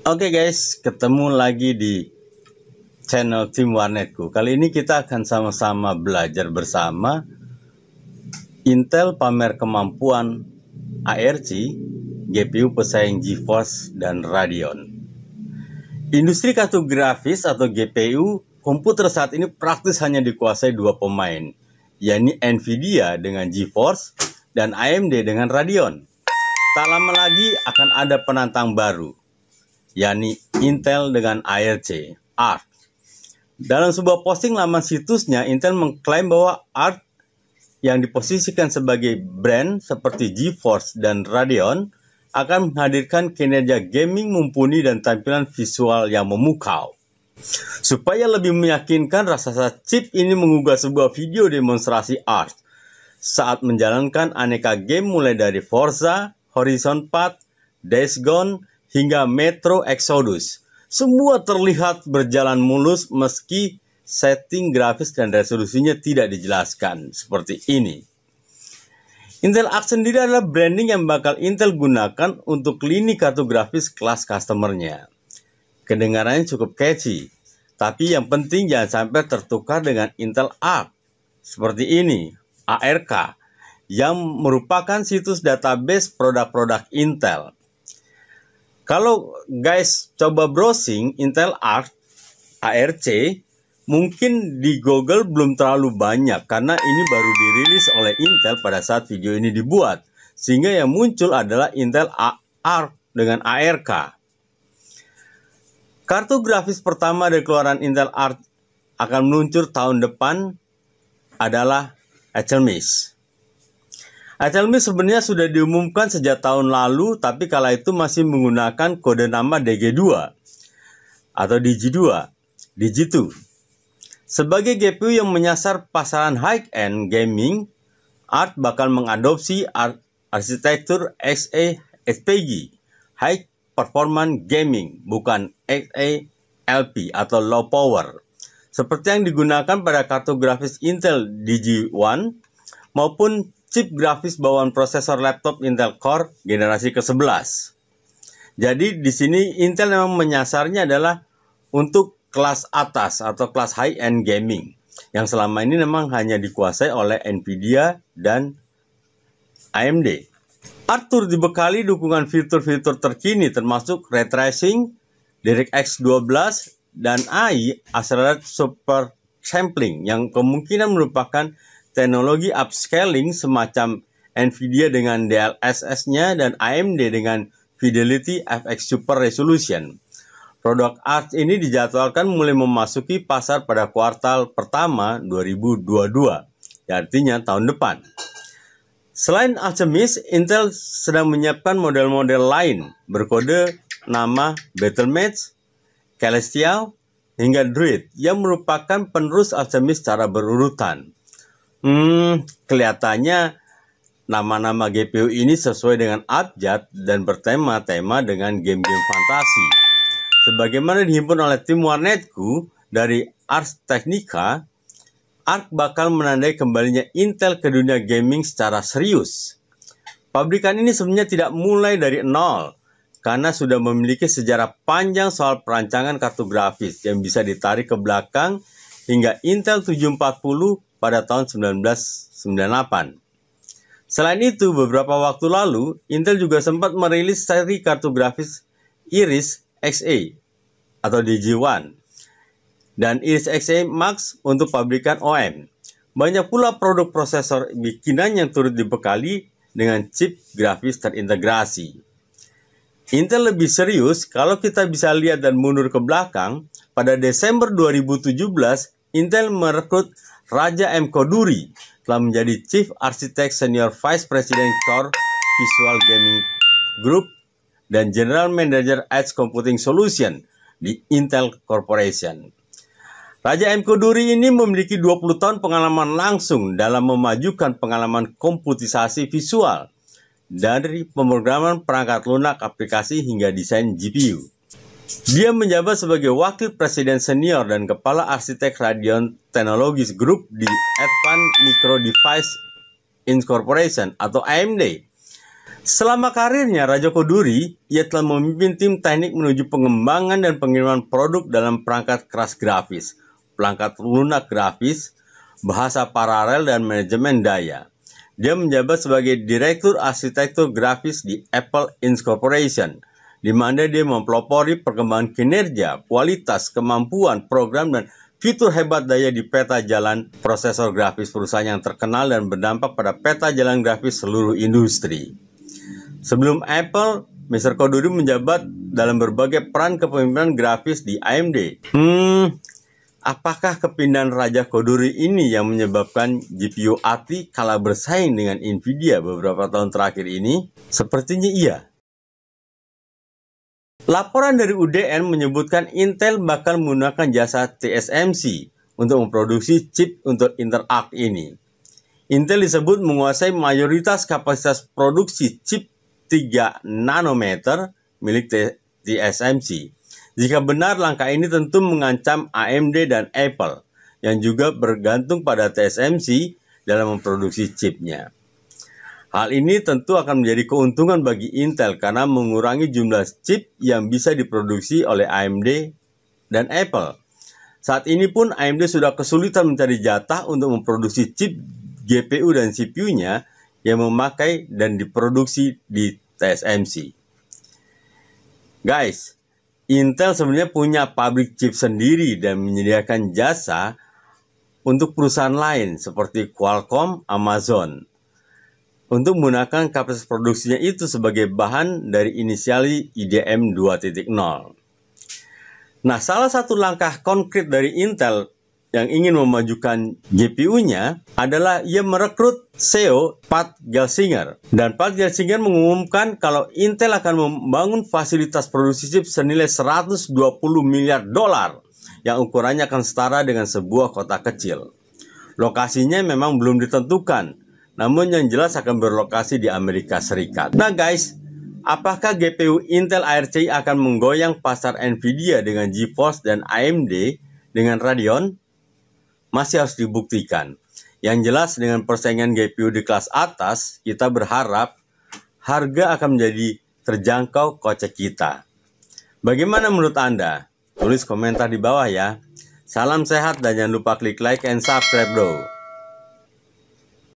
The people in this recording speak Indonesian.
Oke guys, ketemu lagi di channel Tim Warnetku. Kali ini kita akan sama-sama belajar bersama Intel pamer kemampuan ARC, GPU pesaing GeForce dan Radeon. Industri kartu grafis atau GPU komputer saat ini praktis hanya dikuasai dua pemain, yakni Nvidia dengan GeForce dan AMD dengan Radeon. Tak lama lagi akan ada penantang baru, yakni Intel dengan ARC. Dalam sebuah posting laman situsnya, Intel mengklaim bahwa ARC yang diposisikan sebagai brand seperti GeForce dan Radeon akan menghadirkan kinerja gaming mumpuni dan tampilan visual yang memukau. Supaya lebih meyakinkan, raksasa chip ini mengunggah sebuah video demonstrasi ARC saat menjalankan aneka game mulai dari Forza Horizon 4, Days Gone, hingga Metro Exodus. Semua terlihat berjalan mulus meski setting grafis dan resolusinya tidak dijelaskan seperti ini. Intel Arc sendiri adalah branding yang bakal Intel gunakan untuk lini kartu grafis kelas customer-nya. Kedengarannya cukup catchy, tapi yang penting jangan sampai tertukar dengan Intel Arc. Seperti ini, ARK, yang merupakan situs database produk-produk Intel. Kalau guys coba browsing Intel Arc, ARC, mungkin di Google belum terlalu banyak karena ini baru dirilis oleh Intel pada saat video ini dibuat. Sehingga yang muncul adalah Intel Arc dengan ARK. Kartu grafis pertama dari keluaran Intel Arc akan meluncur tahun depan adalah HLMIS. HLMIS sebenarnya sudah diumumkan sejak tahun lalu, tapi kala itu masih menggunakan kode nama DG2 atau Digi2. Sebagai GPU yang menyasar pasaran high-end gaming, Arc bakal mengadopsi arsitektur XASPG, High Performance Gaming, bukan XALP atau Low Power, seperti yang digunakan pada kartu grafis Intel Digi1 maupun chip grafis bawaan prosesor laptop Intel Core generasi ke-11. Jadi di sini Intel memang menyasarnya adalah untuk kelas atas atau kelas high-end gaming yang selama ini memang hanya dikuasai oleh Nvidia dan AMD. Arc turut dibekali dukungan fitur-fitur terkini termasuk ray tracing, DirectX 12, dan AI Accelerated Super Sampling yang kemungkinan merupakan teknologi upscaling semacam Nvidia dengan DLSS-nya dan AMD dengan Fidelity FX Super Resolution. Produk Arc ini dijadwalkan mulai memasuki pasar pada kuartal pertama 2022, artinya tahun depan. Selain HLMIS, Intel sedang menyiapkan model-model lain berkode nama Battlemage, Celestial, hingga Druid yang merupakan penerus HLMIS secara berurutan. Kelihatannya nama-nama GPU ini sesuai dengan abjad dan bertema-tema dengan game-game fantasi. Sebagaimana dihimpun oleh tim Warnetku dari Ars Technica, Arc bakal menandai kembalinya Intel ke dunia gaming secara serius. Pabrikan ini sebenarnya tidak mulai dari nol, karena sudah memiliki sejarah panjang soal perancangan kartu grafis yang bisa ditarik ke belakang hingga Intel 740 pada tahun 1998. Selain itu, beberapa waktu lalu, Intel juga sempat merilis seri kartu grafis Iris Xe atau Digi1 dan Iris Xe Max untuk pabrikan OEM. Banyak pula produk prosesor bikinan yang turut dibekali dengan chip grafis terintegrasi. Intel lebih serius kalau kita bisa lihat dan mundur ke belakang. Pada Desember 2017, Intel merekrut Raja M. Koduri telah menjadi Chief Architect Senior Vice President Core Visual Gaming Group dan General Manager Edge Computing Solution di Intel Corporation. Raja M. Koduri ini memiliki 20 tahun pengalaman langsung dalam memajukan pengalaman komputisasi visual dari pemrograman perangkat lunak aplikasi hingga desain GPU. Dia menjabat sebagai Wakil Presiden Senior dan Kepala Arsitek Radeon Technologies Group di Advanced Micro Device Incorporation atau AMD. Selama karirnya, Raja Koduri, ia telah memimpin tim teknik menuju pengembangan dan pengiriman produk dalam perangkat keras grafis, perangkat lunak grafis, bahasa paralel, dan manajemen daya. Dia menjabat sebagai Direktur Arsitektur Grafis di Apple Inc. Corporation, di mana dia mempelopori perkembangan kinerja, kualitas, kemampuan, program, dan fitur hebat daya di peta jalan prosesor grafis perusahaan yang terkenal dan berdampak pada peta jalan grafis seluruh industri. Sebelum Apple, Mr. Koduri menjabat dalam berbagai peran kepemimpinan grafis di AMD. Apakah kepindahan Raja Koduri ini yang menyebabkan GPU ATI kalah bersaing dengan Nvidia beberapa tahun terakhir ini? Sepertinya iya. Laporan dari UDN menyebutkan Intel bakal menggunakan jasa TSMC untuk memproduksi chip untuk Interact ini. Intel disebut menguasai mayoritas kapasitas produksi chip 3 nanometer milik TSMC. Jika benar, langkah ini tentu mengancam AMD dan Apple, yang juga bergantung pada TSMC dalam memproduksi chipnya. Hal ini tentu akan menjadi keuntungan bagi Intel karena mengurangi jumlah chip yang bisa diproduksi oleh AMD dan Apple. Saat ini pun AMD sudah kesulitan mencari jatah untuk memproduksi chip GPU dan CPU-nya yang memakai dan diproduksi di TSMC. Guys, Intel sebenarnya punya pabrik chip sendiri dan menyediakan jasa untuk perusahaan lain seperti Qualcomm, Amazon untuk menggunakan kapasitas produksinya itu sebagai bahan dari inisiali IDM 2.0. Nah, salah satu langkah konkret dari Intel yang ingin memajukan GPU-nya adalah ia merekrut CEO Pat Gelsinger. Dan Pat Gelsinger mengumumkan kalau Intel akan membangun fasilitas produksi chip senilai 120 miliar dolar yang ukurannya akan setara dengan sebuah kota kecil. Lokasinya memang belum ditentukan, namun yang jelas akan berlokasi di Amerika Serikat. Nah guys, apakah GPU Intel ARCI akan menggoyang pasar Nvidia dengan GeForce dan AMD dengan Radeon? Masih harus dibuktikan. Yang jelas dengan persaingan GPU di kelas atas, kita berharap harga akan menjadi terjangkau kocek kita. Bagaimana menurut Anda? Tulis komentar di bawah ya. Salam sehat dan jangan lupa klik like and subscribe bro.